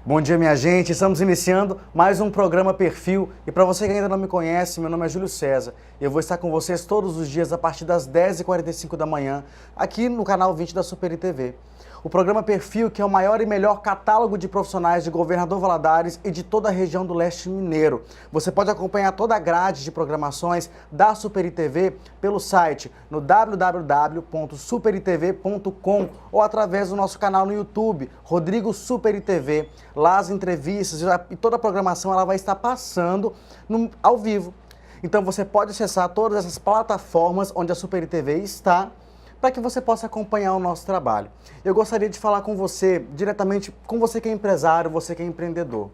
Bom dia, minha gente. Estamos iniciando mais um programa Perfil. E para você que ainda não me conhece, meu nome é Júlio César. Eu vou estar com vocês todos os dias a partir das 10h45 da manhã, aqui no canal 20 da Super TV. O programa Perfil, que é o maior e melhor catálogo de profissionais de Governador Valadares e de toda a região do leste mineiro. Você pode acompanhar toda a grade de programações da Super TV pelo site no www.superitv.com ou através do nosso canal no YouTube, Rodrigo Super TV. Lá as entrevistas e toda a programação ela vai estar passando ao vivo. Então você pode acessar todas essas plataformas onde a Super TV está, para que você possa acompanhar o nosso trabalho. Eu gostaria de falar com você, diretamente com você que é empresário, você que é empreendedor.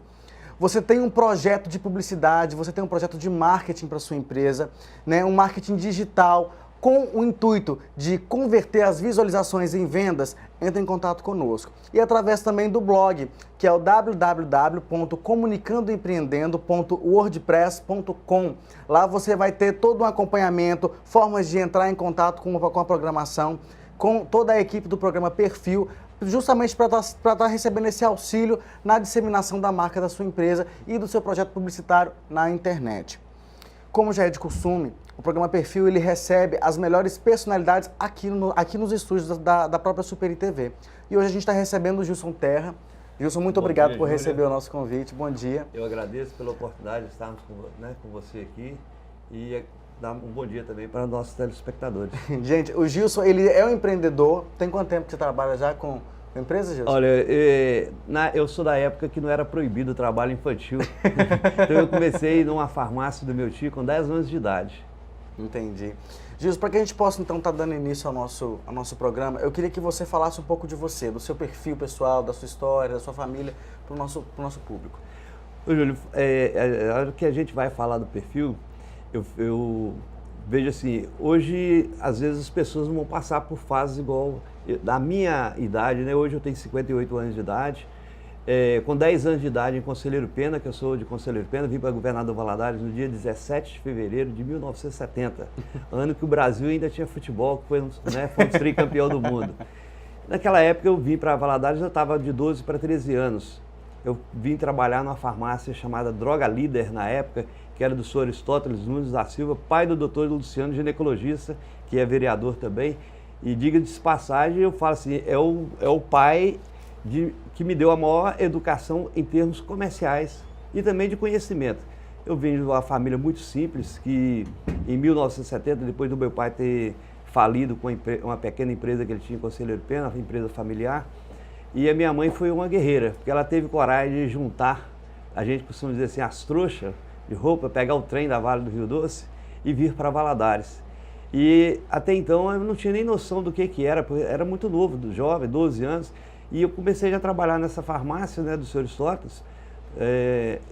Você tem um projeto de publicidade, você tem um projeto de marketing para sua empresa, né? Um marketing digital com o intuito de converter as visualizações em vendas, entre em contato conosco. E através também do blog, que é o www.comunicandoempreendendo.wordpress.com. Lá você vai ter todo um acompanhamento, formas de entrar em contato com a programação, com toda a equipe do programa Perfil, justamente para estar recebendo esse auxílio na disseminação da marca da sua empresa e do seu projeto publicitário na internet. Como já é de costume, o programa Perfil ele recebe as melhores personalidades aqui nos estúdios da própria Super TV. E hoje a gente está recebendo o Gilson Terra. Gilson, muito obrigado por receber o nosso convite. Bom dia. Eu agradeço pela oportunidade de estarmos com você aqui e dar um bom dia também para os nossos telespectadores. Gente, o Gilson ele é um empreendedor. Tem quanto tempo que você trabalha já com empresa, Gilson? Olha, eu sou da época que não era proibido o trabalho infantil. Então eu comecei numa farmácia do meu tio com 10 anos de idade. Entendi. Gilson, para que a gente possa então estar dando início ao nosso programa, eu queria que você falasse um pouco de você, do seu perfil pessoal, da sua história, da sua família, para o nosso público. Ô, Júlio, a hora que a gente vai falar do perfil, eu vejo assim, hoje às vezes as pessoas vão passar por fases igual da minha idade, né? Hoje eu tenho 58 anos de idade. Com 10 anos de idade em Conselheiro Pena, que eu sou de Conselheiro Pena, vim para Governador Valadares no dia 17 de fevereiro de 1970, ano que o Brasil ainda tinha futebol, que fomos tricampeão do mundo. Naquela época eu vim para Valadares, eu estava de 12 para 13 anos. Eu vim trabalhar numa farmácia chamada Droga Líder na época, que era do senhor Aristóteles Nunes da Silva, pai do doutor Luciano, ginecologista, que é vereador também. E diga-se de passagem, eu falo assim, é o pai que me deu a maior educação em termos comerciais e também de conhecimento. Eu venho de uma família muito simples, que em 1970, depois do meu pai ter falido com uma pequena empresa que ele tinha em Conselheiro Pena, uma empresa familiar, e a minha mãe foi uma guerreira, porque ela teve coragem de juntar, a gente costuma dizer assim, as trouxas de roupa, pegar o trem da Vale do Rio Doce e vir para Valadares. E até então eu não tinha nem noção do que era, porque era muito novo, jovem, 12 anos, e eu comecei a trabalhar nessa farmácia, né, do senhor Aristóteles,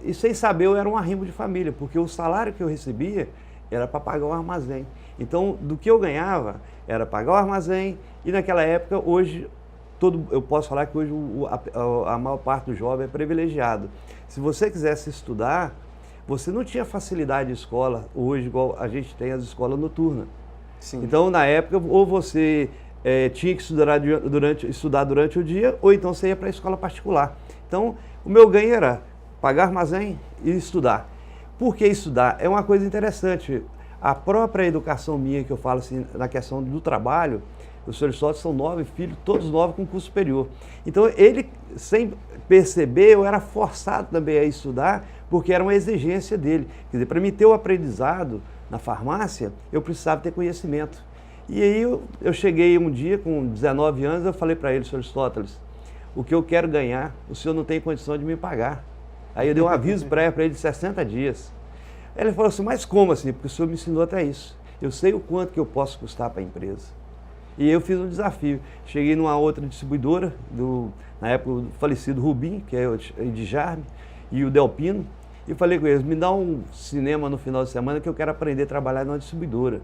e sem saber eu era um arrimo de família, porque o salário que eu recebia era para pagar o armazém. Então, do que eu ganhava, era pagar o armazém, e naquela época, hoje, eu posso falar que hoje a maior parte do jovem é privilegiado. Se você quisesse estudar, você não tinha facilidade de escola, hoje, igual a gente tem as escolas noturnas. Sim. Então, na época, ou você tinha que estudar durante o dia, ou então você ia para a escola particular. Então, o meu ganho era pagar armazém e estudar. Por que estudar? É uma coisa interessante. A própria educação minha, que eu falo assim, na questão do trabalho, os senhores Aristóteles são 9 filhos, todos 9 com curso superior. Então, ele, sem perceber, eu era forçado também a estudar, porque era uma exigência dele. Quer dizer, para mim ter o aprendizado na farmácia, eu precisava ter conhecimento. E aí eu cheguei um dia, com 19 anos, eu falei para ele, senhor Aristóteles, o que eu quero ganhar, o senhor não tem condição de me pagar. Aí eu dei um aviso prévio para ele de 60 dias. Aí ele falou assim, mas como assim? Porque o senhor me ensinou até isso. Eu sei o quanto que eu posso custar para a empresa. E eu fiz um desafio. Cheguei numa outra distribuidora, na época o falecido Rubim, que é de Jarme, e o Delpino, e falei com eles, me dá um cinema no final de semana que eu quero aprender a trabalhar numa distribuidora.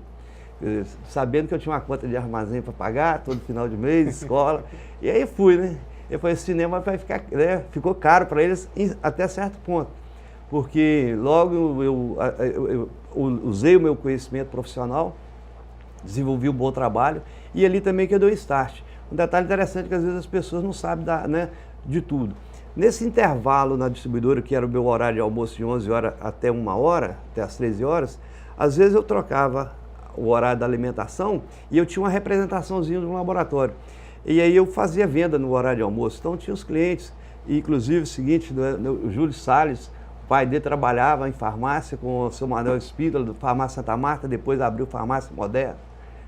Sabendo que eu tinha uma conta de armazém para pagar, todo final de mês, escola. E aí fui, né? Eu falei, esse cinema vai ficar, né? Ficou caro para eles até certo ponto. Porque logo eu usei o meu conhecimento profissional desenvolvi um bom trabalho e ali também que eu dei o start. Um detalhe interessante é que às vezes as pessoas não sabem né, de tudo. Nesse intervalo na distribuidora, que era o meu horário de almoço de 11 horas até 1 hora, até as 13 horas, às vezes eu trocava o horário da alimentação e eu tinha uma representaçãozinha de um laboratório. E aí eu fazia venda no horário de almoço, então tinha os clientes, e inclusive o seguinte, o Júlio Salles, o pai dele trabalhava em farmácia com o seu Manuel Espínola, do Farmácia Santa Marta, depois abriu Farmácia Moderna,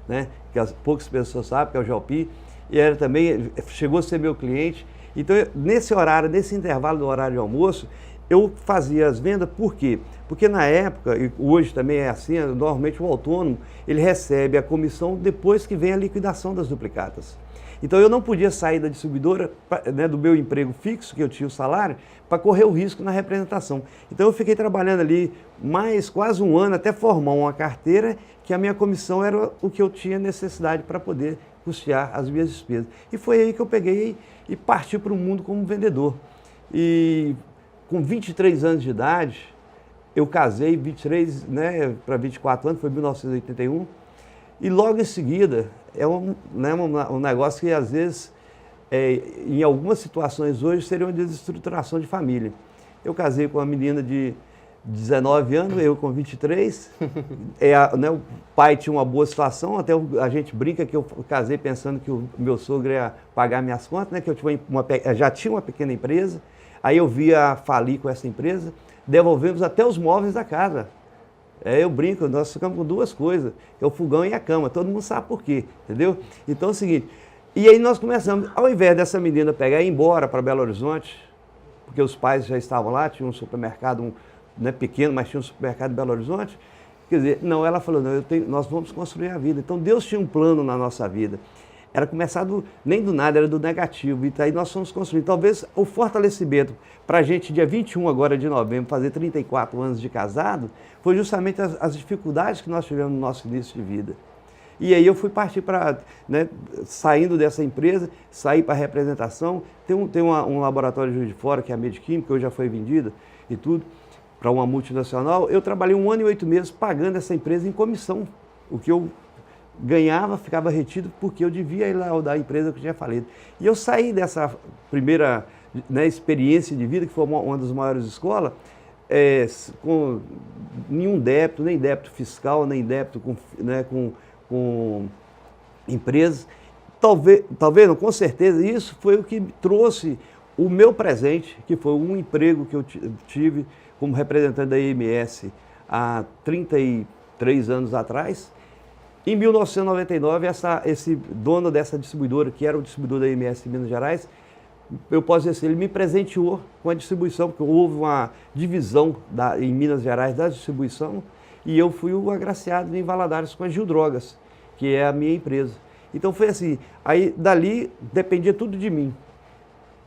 né, que poucas pessoas sabem, que é o Gelpi, e era também, chegou a ser meu cliente. Então, nesse horário, nesse intervalo do horário de almoço, eu fazia as vendas, por quê? Porque na época, e hoje também é assim, normalmente o autônomo, ele recebe a comissão depois que vem a liquidação das duplicatas. Então eu não podia sair da distribuidora, né, do meu emprego fixo, que eu tinha o salário, para correr o risco na representação. Então eu fiquei trabalhando ali mais quase 1 ano até formar uma carteira que a minha comissão era o que eu tinha necessidade para poder custear as minhas despesas. E foi aí que eu peguei e parti para o mundo como vendedor. E com 23 anos de idade, eu casei, 23, né, para 24 anos, foi 1981, e logo em seguida, né, um negócio que às vezes, em algumas situações hoje, seria uma desestruturação de família. Eu casei com uma menina de 19 anos, eu com 23, né, o pai tinha uma boa situação, até a gente brinca que eu casei pensando que o meu sogro ia pagar minhas contas, né, que eu já tinha uma pequena empresa, aí eu via falir com essa empresa, devolvemos até os móveis da casa. Eu brinco, nós ficamos com 2 coisas, que é o fogão e a cama, todo mundo sabe por quê, entendeu? Então é o seguinte, e aí nós começamos, ao invés dessa menina pegar e ir embora para Belo Horizonte, porque os pais já estavam lá, tinha um supermercado, não é pequeno, mas tinha um supermercado em Belo Horizonte, quer dizer, não, ela falou, não, nós vamos construir a vida. Então Deus tinha um plano na nossa vida. Era começar nem do nada, era do negativo. E aí nós fomos construindo. Talvez o fortalecimento para a gente, dia 21 agora de novembro, fazer 34 anos de casado, foi justamente as dificuldades que nós tivemos no nosso início de vida. E aí eu fui partir para, né, saindo dessa empresa, sair para a representação. Tem um laboratório de Juiz de Fora, que é a Medquim, que hoje já foi vendida e tudo, para uma multinacional. Eu trabalhei 1 ano e 8 meses pagando essa empresa em comissão. O que eu ganhava ficava retido porque eu devia ir lá da empresa que eu tinha falido. E eu saí dessa primeira, né, experiência de vida, que foi uma das maiores escolas, com nenhum débito, nem débito fiscal, nem débito com empresas. Talvez, não, com certeza, isso foi o que me trouxe o meu presente, que foi um emprego que eu tive como representante da IMS há 33 anos atrás. Em 1999, esse dono dessa distribuidora, que era o distribuidor da IMS em Minas Gerais, eu posso dizer assim, ele me presenteou com a distribuição, porque houve uma divisão em Minas Gerais da distribuição, e eu fui o agraciado em Valadares com a Gil Drogas, que é a minha empresa. Então foi assim, aí dali dependia tudo de mim.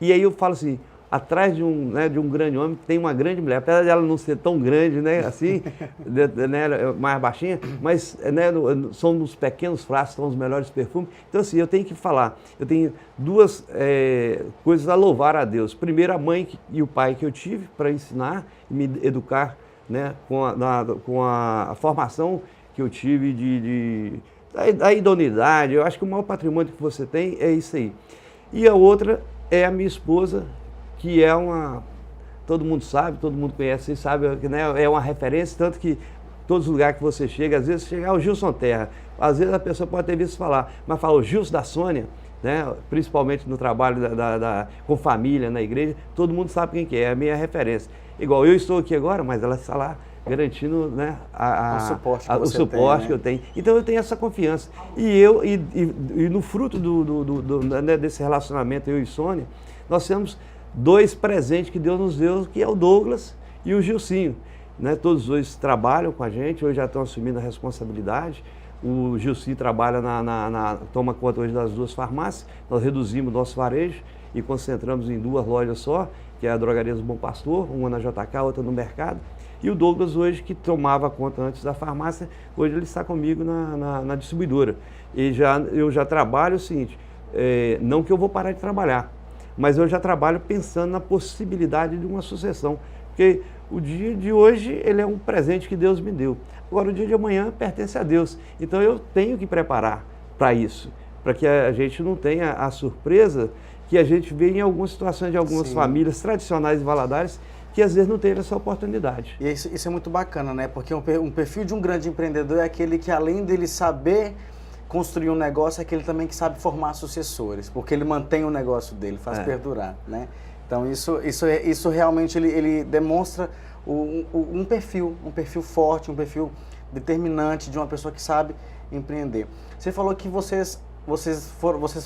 E aí eu falo assim, atrás de um grande homem tem uma grande mulher, apesar dela não ser tão grande, né, assim, né, mais baixinha, mas, né, são nos pequenos frascos, são os melhores perfumes. Então assim, eu tenho que falar, eu tenho 2 coisas a louvar a Deus. Primeiro, a mãe e o pai que eu tive para ensinar e me educar, né, com a formação que eu tive da idoneidade. Eu acho que o maior patrimônio que você tem é isso aí. E a outra é a minha esposa, que é todo mundo sabe, todo mundo conhece, sabe, né, é uma referência, tanto que todos os lugares que você chega, às vezes chega o Gilson Terra, às vezes a pessoa pode ter visto falar, mas fala o Gilson da Sônia, né, principalmente no trabalho com família, na igreja, todo mundo sabe quem que é a minha referência. Igual eu estou aqui agora, mas ela está lá garantindo, né, o suporte, que eu tenho. Então eu tenho essa confiança. E no fruto né, desse relacionamento, eu e Sônia, nós temos 2 presentes que Deus nos deu, que é o Douglas e o Gilcinho. Né? Todos os 2 trabalham com a gente, hoje já estão assumindo a responsabilidade. O Gilcinho trabalha toma conta hoje das 2 farmácias. Nós reduzimos nosso varejo e concentramos em 2 lojas só, que é a Drogaria do Bom Pastor, uma na JK, outra no mercado. E o Douglas hoje, que tomava conta antes da farmácia, hoje ele está comigo na distribuidora. E eu já trabalho o seguinte, não que eu vou parar de trabalhar, mas eu já trabalho pensando na possibilidade de uma sucessão. Porque O dia de hoje, ele é um presente que Deus me deu. Agora, o dia de amanhã pertence a Deus. Então, eu tenho que preparar para isso, para que a gente não tenha a surpresa que a gente vê em algumas situações de algumas Sim. famílias tradicionais e valadares, que às vezes não tem essa oportunidade. E isso é muito bacana, né? Porque um perfil de um grande empreendedor é aquele que, além dele saber construir um negócio, é aquele também que sabe formar sucessores, porque ele mantém o negócio dele, faz perdurar, né? Então, isso realmente ele demonstra um perfil forte, um perfil determinante de uma pessoa que sabe empreender. Você falou que vocês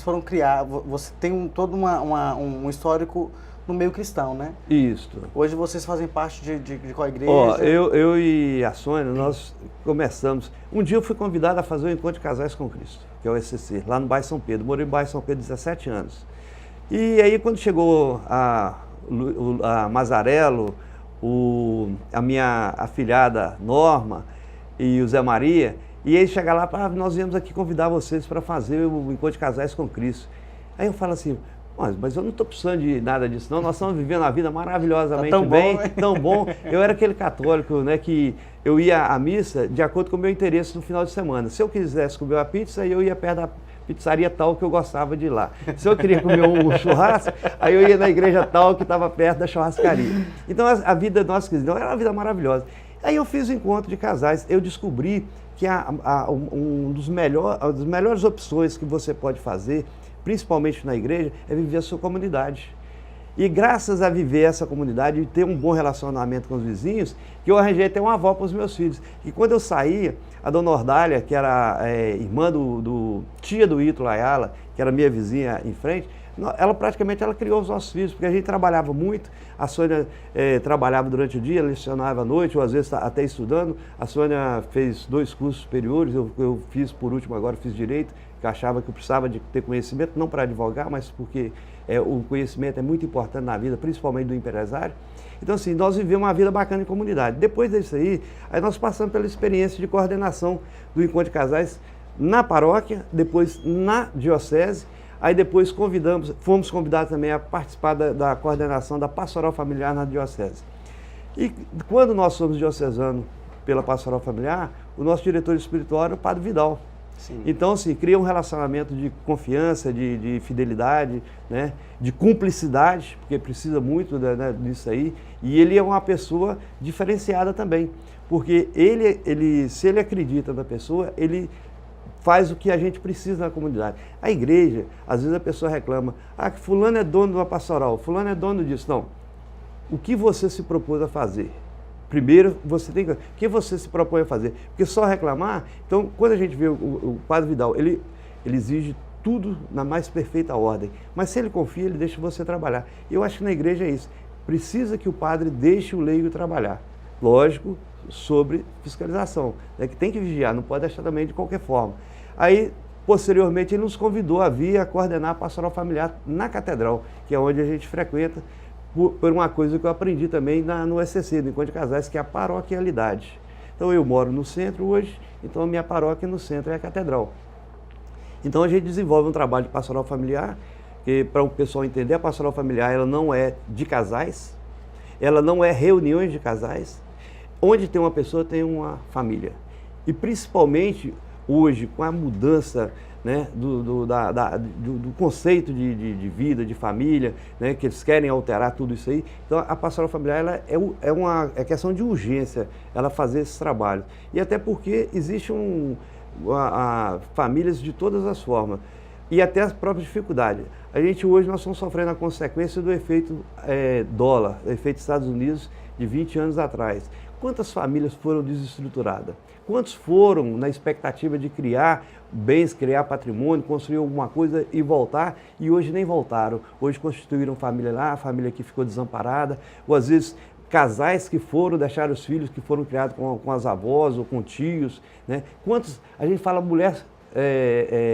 foram criar, você tem todo um histórico no meio cristão, né? Isso. Hoje vocês fazem parte de qual igreja? Ó, eu e a Sônia, nós começamos. Um dia eu fui convidado a fazer o Encontro de Casais com Cristo, que é o ECC, lá no bairro São Pedro. Morei no bairro São Pedro 17 anos. E aí, quando chegou a Mazarello, a minha afilhada Norma e o Zé Maria, e eles chegaram lá e falaram, nós viemos aqui convidar vocês para fazer o Encontro de Casais com Cristo. Aí eu falo assim, mas eu não estou precisando de nada disso, não. Nós estamos vivendo a vida maravilhosamente tão bem, bom, né? tão bom. Eu era aquele católico, né, que eu ia à missa de acordo com o meu interesse no final de semana. Se eu quisesse comer uma pizza, eu ia perto da pizzaria tal que eu gostava de ir lá. Se eu queria comer um churrasco, aí eu ia na igreja tal que estava perto da churrascaria. Então a vida nossa cristã era uma vida maravilhosa. Aí eu fiz o encontro de casais, eu descobri que das melhores opções que você pode fazer, principalmente na igreja, é viver a sua comunidade. E graças a viver essa comunidade e ter um bom relacionamento com os vizinhos, que eu arranjei até uma avó para os meus filhos. E quando eu saía, a dona Ordália, que era irmã tia do Ito Ayala, que era minha vizinha em frente, ela praticamente criou os nossos filhos, porque a gente trabalhava muito. A Sônia trabalhava durante o dia, lecionava à noite, ou às vezes até estudando. A Sônia fez 2 cursos superiores, eu fiz por último agora, fiz Direito, que eu achava que eu precisava de ter conhecimento, não para advogar, mas porque o conhecimento é muito importante na vida, principalmente do empresário. Então, assim, nós vivemos uma vida bacana em comunidade. Depois disso aí nós passamos pela experiência de coordenação do Encontro de Casais na paróquia, depois na diocese. Aí depois fomos convidados também a participar da coordenação da pastoral familiar na diocese. E quando nós somos diocesanos pela pastoral familiar, o nosso diretor espiritual era o Padre Vidal. Sim. Então, assim, cria um relacionamento de confiança, de fidelidade, né, de cumplicidade, porque precisa muito disso aí. E ele é uma pessoa diferenciada também, porque se ele acredita na pessoa, ele faz o que a gente precisa na comunidade. A igreja, às vezes a pessoa reclama, que fulano é dono de uma pastoral, fulano é dono disso. Não. O que você se propôs a fazer? Primeiro, você tem que... O que você se propõe a fazer? Porque só reclamar... Então, quando a gente vê o Padre Vidal, ele exige tudo na mais perfeita ordem. Mas se ele confia, ele deixa você trabalhar. Eu acho que na igreja é isso. Precisa que o padre deixe o leigo trabalhar. Lógico, sobre fiscalização, né, que tem que vigiar, não pode deixar também de qualquer forma. Aí, posteriormente, ele nos convidou a vir a coordenar a pastoral familiar na catedral, que é onde a gente frequenta, por uma coisa que eu aprendi também no ECC, no Encontro de Casais, que é a paroquialidade. Então, eu moro no centro hoje, então a minha paróquia no centro é a catedral. Então, a gente desenvolve um trabalho de pastoral familiar, que para o pessoal entender, a pastoral familiar ela não é de casais, ela não é reuniões de casais. Onde tem uma pessoa, tem uma família. E principalmente hoje, com a mudança, né, do conceito de vida, de família, né, que eles querem alterar tudo isso aí. Então, a pastoral familiar ela é questão de urgência, ela fazer esse trabalho. E até porque existe famílias de todas as formas. E até as próprias dificuldades. Hoje nós estamos sofrendo a consequência do efeito dólar, o efeito Estados Unidos de 20 anos atrás. Quantas famílias foram desestruturadas? Quantos foram na expectativa de criar bens, criar patrimônio, construir alguma coisa e voltar, e hoje nem voltaram. Hoje constituíram família lá, a família que ficou desamparada, ou às vezes casais que deixaram os filhos que foram criados com as avós ou com tios, né? A gente fala mulher,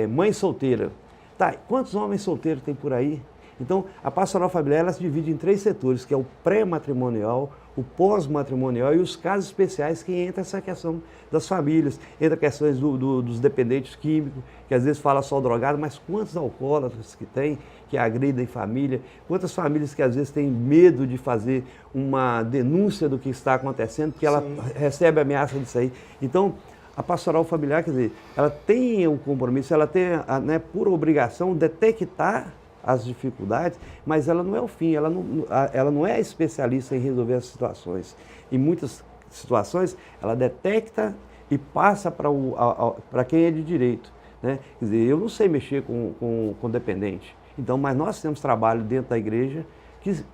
mãe solteira. Tá, quantos homens solteiros tem por aí? Então, a pastoral familiar ela se divide em 3 setores, que é o pré-matrimonial, o pós-matrimonial e os casos especiais que entra essa questão das famílias, entra questões dos dependentes químicos, que às vezes fala só drogado, mas quantos alcoólatras que tem, que agridem família, quantas famílias que às vezes têm medo de fazer uma denúncia do que está acontecendo, porque ela recebe ameaça disso aí. Então, a pastoral familiar, quer dizer, ela tem um compromisso, ela tem, né, por obrigação, detectar as dificuldades, mas ela não é o fim, ela não é especialista em resolver as situações. Em muitas situações, ela detecta e passa para quem é de direito, né? Quer dizer, eu não sei mexer com dependente, então, mas nós temos trabalho dentro da igreja que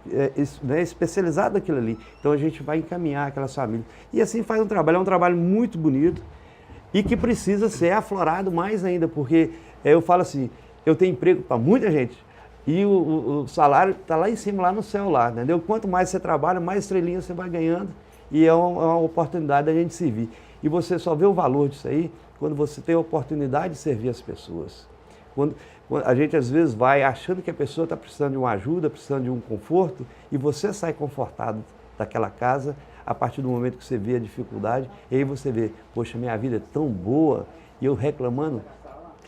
é especializado naquilo ali. Então, a gente vai encaminhar aquelas famílias. E assim faz um trabalho, é um trabalho muito bonito e que precisa ser aflorado mais ainda, porque eu falo assim, eu tenho emprego para muita gente, e o salário está lá em cima, lá no céu, lá, entendeu? Quanto mais você trabalha, mais estrelinhas você vai ganhando e é uma oportunidade da gente servir. E você só vê o valor disso aí quando você tem a oportunidade de servir as pessoas. Quando a gente às vezes vai achando que a pessoa está precisando de uma ajuda, precisando de um conforto, e você sai confortado daquela casa a partir do momento que você vê a dificuldade, e aí você vê, poxa, minha vida é tão boa, e eu reclamando.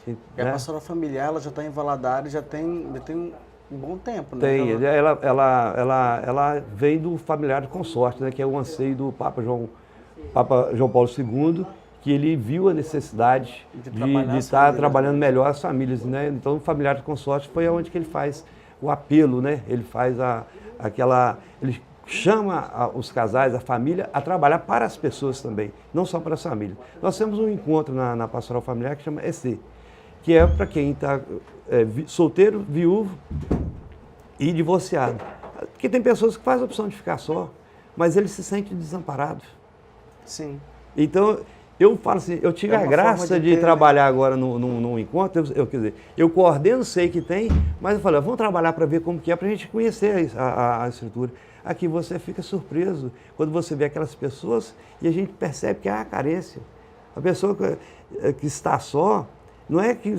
E a pastoral familiar, ela já está em Valadares, já tem um bom tempo, né? Tem, ela vem do familiar de consorte, né, que é o anseio do Papa João Paulo II, que ele viu a necessidade de estar trabalhando melhor as famílias, né? Então, o familiar de consorte foi onde que ele faz o apelo, né? Ele faz ele chama os casais, a família, a trabalhar para as pessoas também, não só para as famílias. Nós temos um encontro na pastoral familiar que chama EC, que é para quem está solteiro, viúvo e divorciado. Porque tem pessoas que fazem a opção de ficar só, mas ele se sente desamparado. Sim. Então, eu falo assim, eu tive a graça de trabalhar agora num encontro, quer dizer, eu coordeno, sei que tem, mas eu falei, vamos trabalhar para ver como que é, para a gente conhecer a estrutura. Aqui você fica surpreso quando você vê aquelas pessoas e a gente percebe que há carência. A pessoa que está só, não é que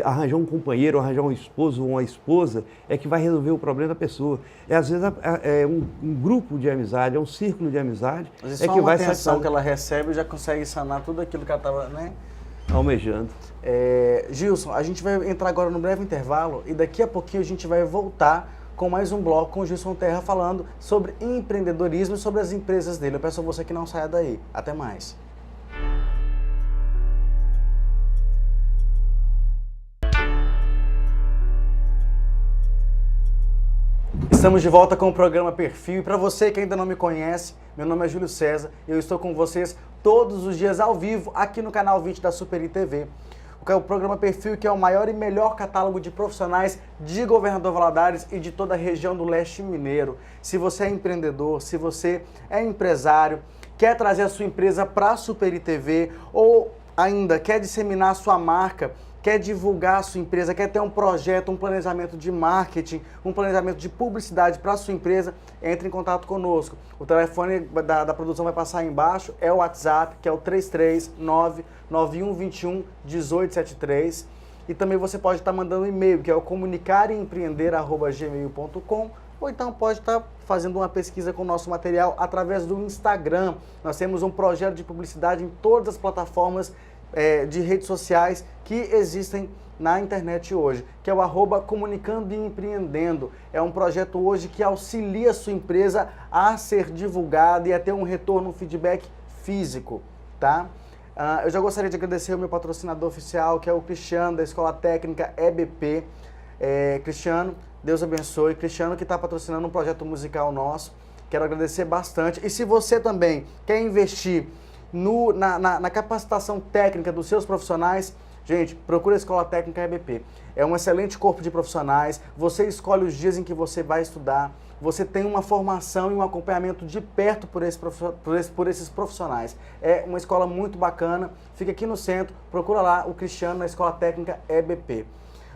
arranjar um companheiro, arranjar um esposo ou uma esposa é que vai resolver o problema da pessoa. Às vezes é um grupo de amizade, é um círculo de amizade. Às vezes só uma atenção que ela recebe já consegue sanar tudo aquilo que ela estava, né, almejando. Gilson, a gente vai entrar agora no breve intervalo e daqui a pouquinho a gente vai voltar com mais um bloco com o Gilson Terra falando sobre empreendedorismo e sobre as empresas dele. Eu peço a você que não saia daí. Até mais. Estamos de volta com o programa Perfil e para você que ainda não me conhece, meu nome é Júlio César e eu estou com vocês todos os dias ao vivo aqui no canal 20 da Super TV. O programa Perfil, que é o maior e melhor catálogo de profissionais de Governador Valadares e de toda a região do leste mineiro. Se você é empreendedor, se você é empresário, quer trazer a sua empresa para a Super TV ou ainda quer disseminar a sua marca, quer divulgar a sua empresa, quer ter um projeto, um planejamento de marketing, um planejamento de publicidade para a sua empresa, entre em contato conosco. O telefone da produção vai passar aí embaixo, é o WhatsApp, que é o 339-9121-1873. E também você pode estar mandando um e-mail, que é o comunicareempreender@gmail.com, ou então pode estar fazendo uma pesquisa com o nosso material através do Instagram. Nós temos um projeto de publicidade em todas as plataformas de redes sociais que existem na internet hoje, que é o @comunicando e empreendendo. É um projeto hoje que auxilia a sua empresa a ser divulgada e a ter um retorno, um feedback físico, tá? Eu já gostaria de agradecer o meu patrocinador oficial, que é o Cristiano, da Escola Técnica EBP. Cristiano, Deus abençoe. Cristiano que está patrocinando um projeto musical nosso. Quero agradecer bastante. E se você também quer investir na capacitação técnica dos seus profissionais, gente, procura a Escola Técnica EBP. É um excelente corpo de profissionais, você escolhe os dias em que você vai estudar, você tem uma formação e um acompanhamento de perto por esses profissionais. É uma escola muito bacana, fica aqui no centro, procura lá o Cristiano na Escola Técnica EBP.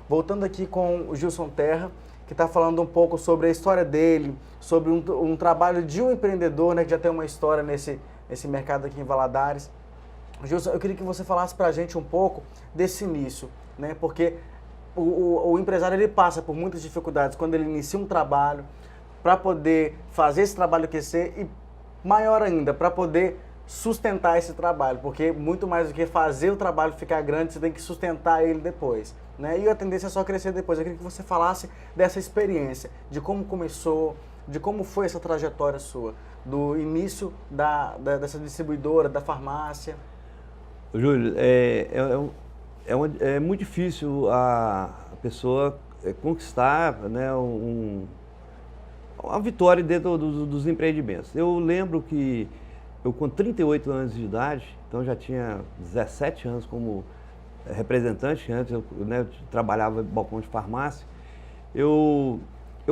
Voltando aqui com o Gilson Terra, que está falando um pouco sobre a história dele, sobre um trabalho de um empreendedor, né, que já tem uma história nesse mercado aqui em Valadares. Gilson, eu queria que você falasse para a gente um pouco desse início, né? Porque o empresário ele passa por muitas dificuldades quando ele inicia um trabalho para poder fazer esse trabalho crescer e maior ainda para poder sustentar esse trabalho, porque muito mais do que fazer o trabalho ficar grande, você tem que sustentar ele depois, né? E a tendência é só crescer depois. Eu queria que você falasse dessa experiência, de como começou, de como foi essa trajetória sua, do início dessa distribuidora, da farmácia. Júlio, é muito difícil a pessoa conquistar, né, uma vitória dentro dos empreendimentos. Eu lembro que eu, com 38 anos de idade, então já tinha 17 anos como representante, antes eu, né, eu trabalhava em balcão de farmácia, eu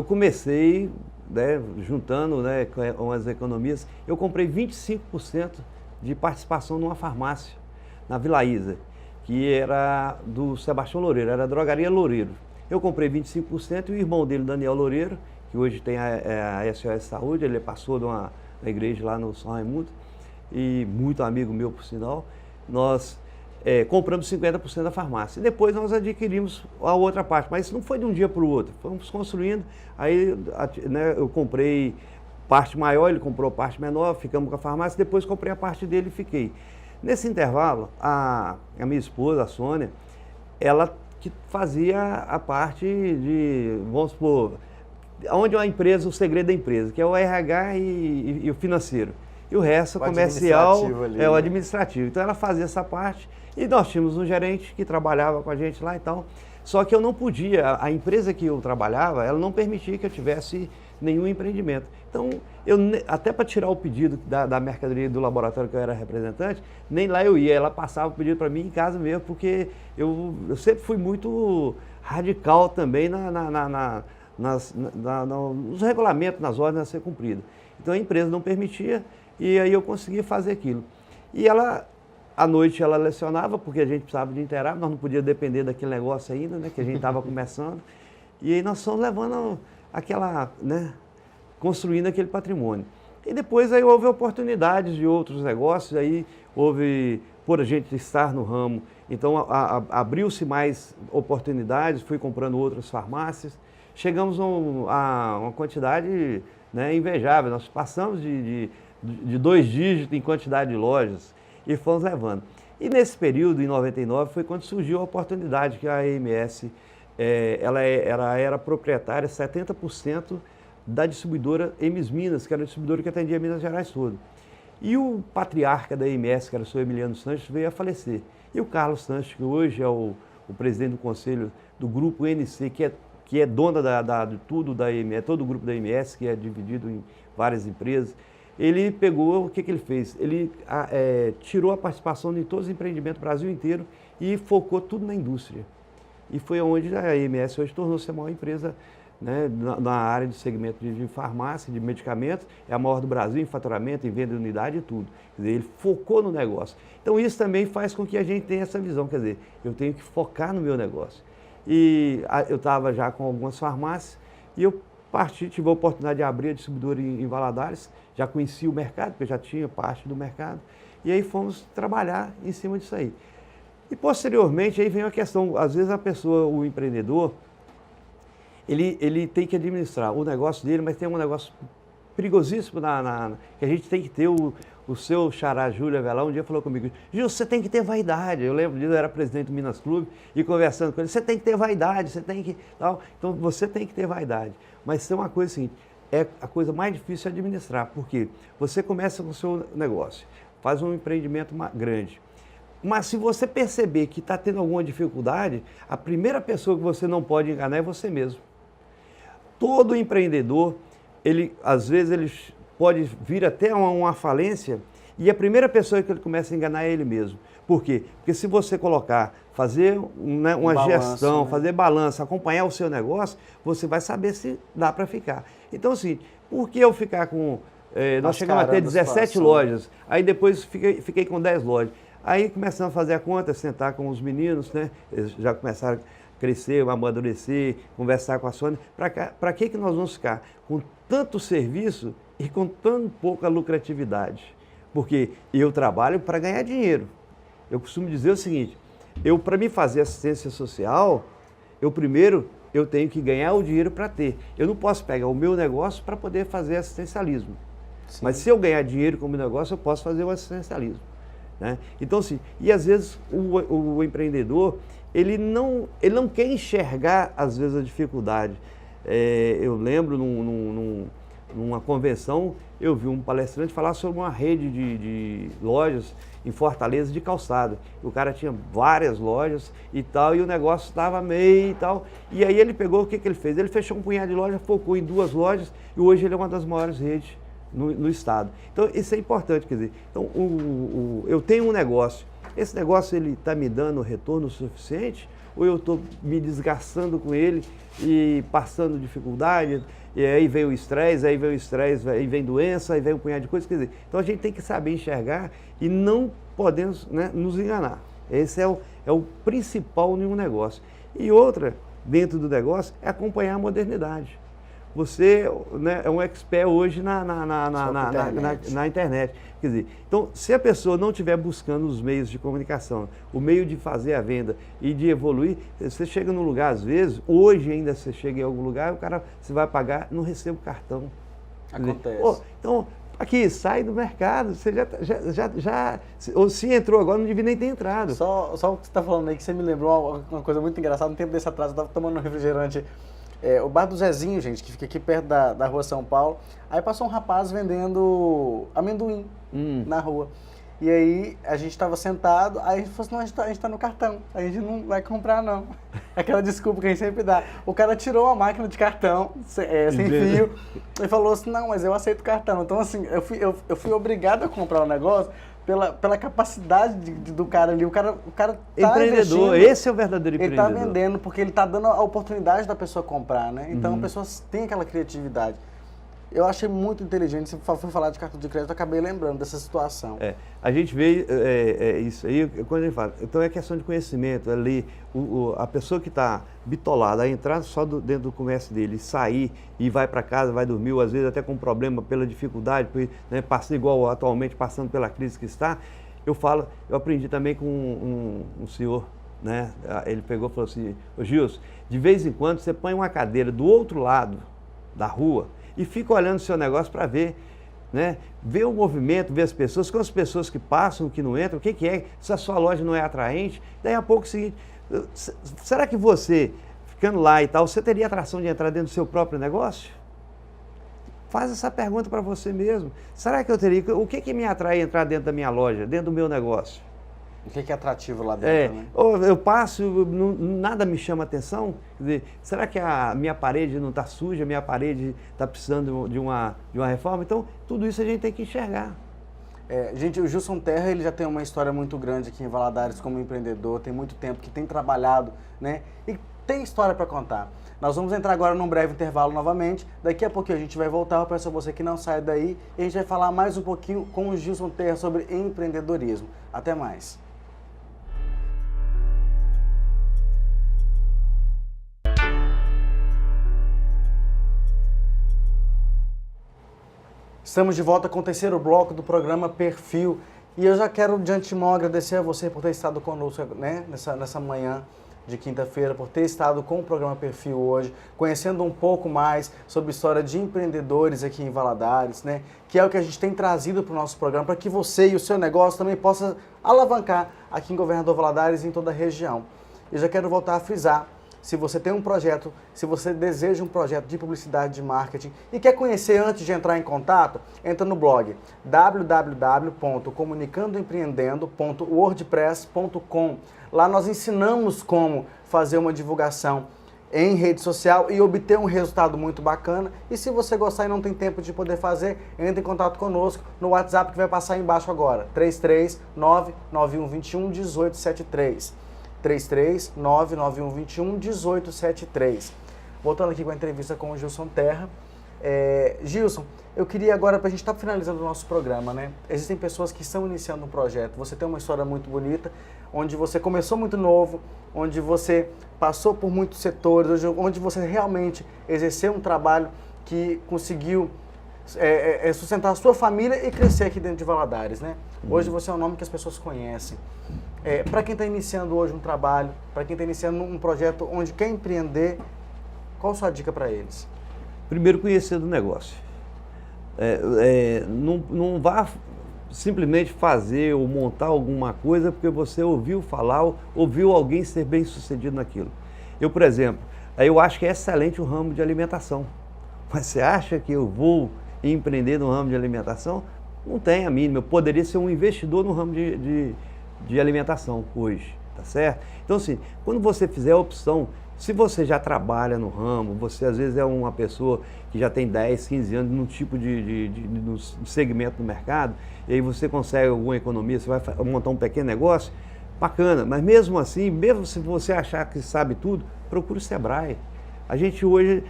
comecei, né, juntando, né, com as economias, eu comprei 25% de participação numa farmácia, na Vila Isa, que era do Sebastião Loureiro, era a Drogaria Loureiro. Eu comprei 25% e o irmão dele, Daniel Loureiro, que hoje tem a SOS Saúde, ele passou de uma igreja lá no São Raimundo, e muito amigo meu, por sinal, nós compramos 50% da farmácia. E depois nós adquirimos a outra parte, mas isso não foi de um dia para o outro, fomos construindo, aí, né, eu comprei parte maior, ele comprou parte menor, ficamos com a farmácia, depois comprei a parte dele e fiquei. Nesse intervalo, a minha esposa, a Sônia, ela que fazia a parte de, vamos supor, onde a empresa, o segredo da empresa, que é o RH e o financeiro. E o resto, o comercial, é o administrativo. Então ela fazia essa parte e nós tínhamos um gerente que trabalhava com a gente lá e tal. Só que eu não podia, a empresa que eu trabalhava, ela não permitia que eu tivesse nenhum empreendimento. Então, até para tirar o pedido da mercadoria do laboratório que eu era representante, nem lá eu ia, ela passava o pedido para mim em casa mesmo, porque eu sempre fui muito radical também nos regulamentos, nas ordens a ser cumpridas. Então a empresa não permitia e aí eu conseguia fazer aquilo. E ela, à noite ela lecionava, porque a gente precisava de inteirar, nós não podíamos depender daquele negócio ainda, né, que a gente estava começando. E aí nós fomos levando aquela, né, construindo aquele patrimônio. E depois aí houve oportunidades de outros negócios, aí houve, por a gente estar no ramo, então abriu-se mais oportunidades, fui comprando outras farmácias, chegamos a uma quantidade, né, invejável, nós passamos de 2 dígitos em quantidade de lojas e fomos levando. E nesse período, em 99, foi quando surgiu a oportunidade que a EMS, ela era proprietária 70% da distribuidora EMS Minas, que era a distribuidora que atendia Minas Gerais todo. E o patriarca da EMS, que era o senhor Emiliano Sanches, veio a falecer. E o Carlos Sanches, que hoje é o presidente do conselho do grupo NC, que é dona de tudo da EMS, todo o grupo da EMS, que é dividido em várias empresas, ele pegou, o que ele fez? Ele tirou a participação de todos os empreendimentos do Brasil inteiro e focou tudo na indústria. E foi onde a EMS hoje tornou-se a maior empresa, né, na área de segmento de farmácia, de medicamentos, é a maior do Brasil em faturamento, em venda de unidade e tudo. Quer dizer, ele focou no negócio. Então isso também faz com que a gente tenha essa visão, quer dizer, eu tenho que focar no meu negócio. E eu estava já com algumas farmácias e eu tive a oportunidade de abrir a distribuidora em Valadares, já conhecia o mercado, porque já tinha parte do mercado, e aí fomos trabalhar em cima disso aí. E posteriormente aí vem a questão, às vezes a pessoa, o empreendedor, ele tem que administrar o negócio dele, mas tem um negócio perigosíssimo que a gente tem que ter. O seu xará Júlio Avelar um dia falou comigo: Gil, você tem que ter vaidade. Eu lembro disso, eu era presidente do Minas Clube e conversando com ele, você tem que ter vaidade, você tem que... Tal. Então você tem que ter vaidade. Mas tem uma coisa assim, a coisa mais difícil é administrar, porque você começa com o seu negócio, faz um empreendimento grande. Mas se você perceber que está tendo alguma dificuldade, a primeira pessoa que você não pode enganar é você mesmo. Todo empreendedor, às vezes ele pode vir até uma falência e a primeira pessoa que ele começa a enganar é ele mesmo. Por quê? Porque se você fazer uma gestão, né, fazer balanço, acompanhar o seu negócio, você vai saber se dá para ficar. Então, assim, por que eu ficar com... nós chegamos a ter 17 lojas, aí depois fiquei com 10 lojas. Aí começamos a fazer a conta, sentar com os meninos, né? Eles já começaram a crescer, amadurecer, conversar com a Sônia. Para que nós vamos ficar com tanto serviço e com tão pouca lucratividade? Porque eu trabalho para ganhar dinheiro. Eu costumo dizer o seguinte, para mim fazer assistência social, primeiro tenho que ganhar o dinheiro para ter. Eu não posso pegar o meu negócio para poder fazer assistencialismo. Sim. Mas se eu ganhar dinheiro como negócio, eu posso fazer o assistencialismo, né? Então, assim, e às vezes o empreendedor, ele não quer enxergar, às vezes, a dificuldade. Eu lembro, numa convenção, eu vi um palestrante falar sobre uma rede de lojas em Fortaleza de calçado. O cara tinha várias lojas e tal, e o negócio estava meio e tal. E aí ele pegou, o que ele fez? Ele fechou um punhado de lojas, focou em 2 lojas, e hoje ele é uma das maiores redes no estado. Então, isso é importante, quer dizer, então, eu tenho um negócio, esse negócio ele está me dando retorno suficiente, ou eu estou me desgastando com ele e passando dificuldade, e aí vem o estresse, aí vem doença, aí vem um punhado de coisas, quer dizer, então a gente tem que saber enxergar e não podemos, né, nos enganar. Esse é o principal em um negócio. E outra, dentro do negócio, é acompanhar a modernidade. Você, né, é um expert hoje na internet. Quer dizer, então, se a pessoa não estiver buscando os meios de comunicação, o meio de fazer a venda e de evoluir, você chega num lugar, às vezes, hoje ainda você chega em algum lugar, o cara, você vai pagar, não recebe o cartão. Acontece. Dizer, então, aqui, sai do mercado, você ou se entrou agora, não devia nem ter entrado. Só o que você está falando aí, que você me lembrou uma coisa muito engraçada. Um tempo desse atrás, eu estava tomando um refrigerante, o bar do Zezinho, gente, que fica aqui perto da rua São Paulo. Aí passou um rapaz vendendo amendoim na rua. E aí a gente estava sentado, aí a gente falou assim, não, a gente tá no cartão, a gente não vai comprar não. Aquela desculpa que a gente sempre dá. O cara tirou a máquina de cartão, sem fio, e falou assim, não, mas eu aceito cartão. Então assim, eu fui obrigado a comprar o negócio pela capacidade do cara ali. O cara tá empreendedor, esse é o verdadeiro empreendedor. Ele tá vendendo porque ele tá dando a oportunidade da pessoa comprar, né? Então a pessoa tem aquela criatividade. Eu achei muito inteligente, você foi falar de cartão de crédito, eu acabei lembrando dessa situação. A gente vê isso aí, quando a gente fala, então é questão de conhecimento, ali, a pessoa que está bitolada, a entrar só dentro do comércio dele, sair e vai para casa, vai dormir, ou às vezes até com problema pela dificuldade, né, igual atualmente passando pela crise que está, eu aprendi também com um senhor, né, ele pegou e falou assim, ô Gilson, de vez em quando você põe uma cadeira do outro lado da rua, e fica olhando o seu negócio para ver, né? Ver o movimento, ver as pessoas, com as pessoas que passam, que não entram, o que é, se a sua loja não é atraente, daí a pouco é o seguinte, será que você, ficando lá e tal, você teria atração de entrar dentro do seu próprio negócio? Faz essa pergunta para você mesmo. Será que eu teria, o que me atrai a entrar dentro da minha loja, dentro do meu negócio? O que é atrativo lá dentro, né? Ou eu passo, nada me chama atenção. Quer dizer, será que a minha parede não está suja, a minha parede está precisando de uma reforma? Então, tudo isso a gente tem que enxergar. Gente, o Gilson Terra, ele já tem uma história muito grande aqui em Valadares como empreendedor, tem muito tempo que tem trabalhado, né? E tem história para contar. Nós vamos entrar agora num breve intervalo novamente, daqui a pouquinho a gente vai voltar, eu peço a você que não saia daí, e a gente vai falar mais um pouquinho com o Gilson Terra sobre empreendedorismo. Até mais. Estamos de volta com o terceiro bloco do programa Perfil. E eu já quero de antemão agradecer a você por ter estado conosco, né, nessa manhã de quinta-feira, por ter estado com o programa Perfil hoje, conhecendo um pouco mais sobre a história de empreendedores aqui em Valadares, né, que é o que a gente tem trazido para o nosso programa, para que você e o seu negócio também possa alavancar aqui em Governador Valadares e em toda a região. Eu já quero voltar a frisar. Se você tem um projeto, se você deseja um projeto de publicidade, de marketing e quer conhecer antes de entrar em contato, entra no blog www.comunicandoempreendendo.wordpress.com. Lá nós ensinamos como fazer uma divulgação em rede social e obter um resultado muito bacana. E se você gostar e não tem tempo de poder fazer, entre em contato conosco no WhatsApp que vai passar aí embaixo agora, 33991211873. 33991211873. Voltando aqui com a entrevista com o Gilson Terra. Gilson, eu queria agora, para a gente estar finalizando o nosso programa, né? Existem pessoas que estão iniciando um projeto. Você tem uma história muito bonita, onde você começou muito novo, onde você passou por muitos setores, onde você realmente exerceu um trabalho que conseguiu sustentar a sua família e crescer aqui dentro de Valadares, né? Hoje você é um nome que as pessoas conhecem. Para quem está iniciando hoje um trabalho, para quem está iniciando um projeto onde quer empreender, qual a sua dica para eles? Primeiro, conhecer do negócio. Não vá simplesmente fazer ou montar alguma coisa porque você ouviu falar, ouviu alguém ser bem sucedido naquilo. Eu, por exemplo, eu acho que é excelente o ramo de alimentação. Mas você acha que eu vou empreender no ramo de alimentação? Não tem a mínima. Eu poderia ser um investidor no ramo de alimentação hoje, tá certo? Então, assim, quando você fizer a opção, se você já trabalha no ramo, você às vezes é uma pessoa que já tem 10, 15 anos num tipo no segmento do mercado, e aí você consegue alguma economia, você vai montar um pequeno negócio, bacana. Mas mesmo assim, mesmo se você achar que sabe tudo, procure o Sebrae. A gente hoje,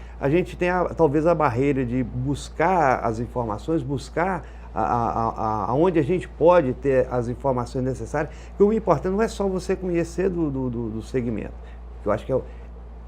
tem talvez a barreira de buscar as informações, buscar aonde a gente pode ter as informações necessárias, que o importante não é só você conhecer do segmento, que eu acho que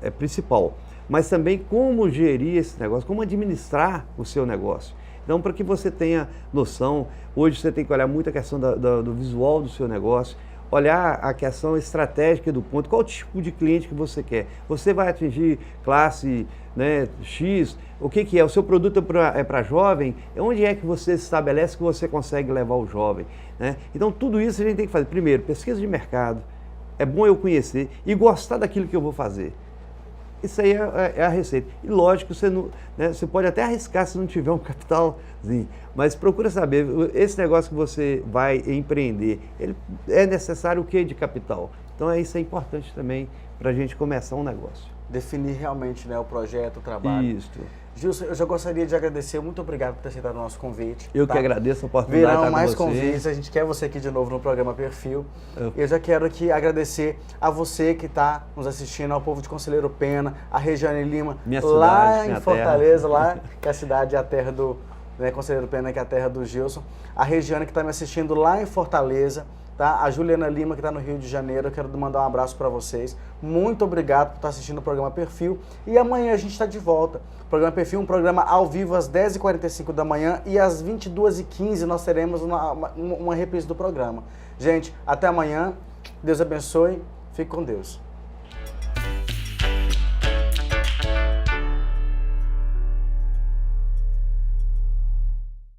é principal, mas também como gerir esse negócio, como administrar o seu negócio. Então, para que você tenha noção, hoje você tem que olhar muito a questão do visual do seu negócio, olhar a questão estratégica do ponto, qual o tipo de cliente que você quer. Você vai atingir classe, né, X, o que é? O seu produto é para jovem? Onde é que você estabelece que você consegue levar o jovem? Né? Então, tudo isso a gente tem que fazer. Primeiro, pesquisa de mercado. É bom eu conhecer e gostar daquilo que eu vou fazer. Isso aí é a receita. E lógico, você pode até arriscar se não tiver um capitalzinho, mas procura saber, esse negócio que você vai empreender, ele é necessário o que de capital? Então isso é importante também para a gente começar um negócio. Definir realmente, né, o projeto, o trabalho. Isso. Gilson, eu já gostaria de agradecer, muito obrigado por ter aceitado o nosso convite. Eu que agradeço a oportunidade de estar com mais você. convites, a gente quer você aqui de novo no programa Perfil. Eu já quero aqui agradecer a você que está nos assistindo, ao povo de Conselheiro Pena, a Regiane Lima, minha lá cidade, em Fortaleza, lá que é a cidade é a terra do, né, Conselheiro Pena, que é a terra do Gilson. A Regiane que está me assistindo lá em Fortaleza. Tá? A Juliana Lima, que está no Rio de Janeiro, eu quero mandar um abraço para vocês. Muito obrigado por estar assistindo o programa Perfil. E amanhã a gente está de volta. O programa Perfil, um programa ao vivo às 10h45 da manhã e às 22h15 nós teremos uma reprise do programa. Gente, até amanhã. Deus abençoe. Fique com Deus.